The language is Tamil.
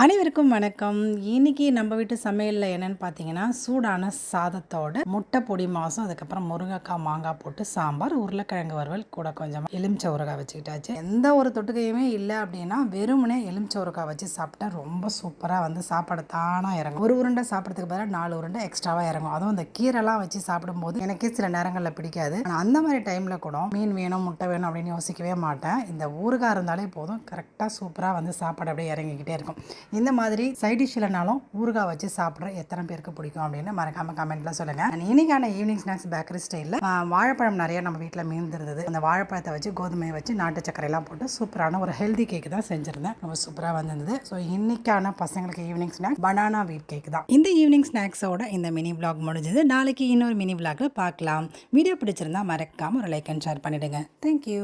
அனைவருக்கும் வணக்கம். இன்னைக்கு நம்ம வீட்டு சமையலில் என்னென்னு பார்த்தீங்கன்னா, சூடான சாதத்தோட முட்டை பொடி மாசம், அதுக்கப்புறம் முருங்கைக்காய், மாங்காய் போட்டு சாம்பார், உருளைக்கிழங்கு வறுவல், கூட கொஞ்சமாக எலுமிச்சை ஊறுகாய் வச்சுக்கிட்டாச்சு. எந்த ஒரு தொட்டுக்கையுமே இல்லை அப்படின்னா, வெறுமனே எலுமிச்சை ஊறுகாய் வச்சு சாப்பிட்டா ரொம்ப சூப்பராக சாப்பாடு தானாக இறங்கும். ஒரு உருண்டை சாப்பிட்றதுக்கு பதிலாக 4 உருண்டை எக்ஸ்ட்ராவாக இறங்கும். அதுவும் இந்த கீரைலாம் வச்சு சாப்பிடும்போது எனக்கே சில நேரங்களில் பிடிக்காது. ஆனால் அந்த மாதிரி டைமில் கூட மீன் வேணும், முட்டை வேணும் அப்படின்னு யோசிக்கவே மாட்டேன். இந்த ஊறுகாய் இருந்தாலே போதும், கரெக்டாக சூப்பராக சாப்பாடு அப்படியே இறங்கிக்கிட்டே இருக்கும். இந்த மாதிரி சைட் டிஷ் இல்லைனாலும் ஊறுகாய் வச்சு சாப்பிட்ற எத்தனை பேருக்கு பிடிக்கும் அப்படின்னு மறக்காமல் கமெண்ட்டில் சொல்லுங்கள். அண்ட் இன்னைக்கான ஈவினிங் ஸ்நாக்ஸ் பேக்கரி ஸ்டைலில் வாழைப்பழம் நிறையா நம்ம வீட்டில் மீந்திருந்தது. அந்த வாழைப்பழத்தை வச்சு கோதுமையை வச்சு நாட்டு சக்கரையெல்லாம் போட்டு சூப்பரான ஒரு ஹெல்தி கேக்கு தான் செஞ்சுருந்தேன். ரொம்ப சூப்பராக வந்திருந்தது. ஸோ இன்னைக்கான பசங்களுக்கு ஈவினிங் ஸ்நாக்ஸ் பனானா வீட் கேக் தான். இந்த ஈவினிங் ஸ்நாக்ஸோட இந்த மினி விளாக் முடிஞ்சது. நாளைக்கு இன்னொரு மினி விளாகில் பார்க்கலாம். வீடியோ பிடிச்சிருந்தா மறக்காமல் ஒரு லைக் அண்ட் ஷேர் பண்ணிவிடுங்க. தேங்க்யூ.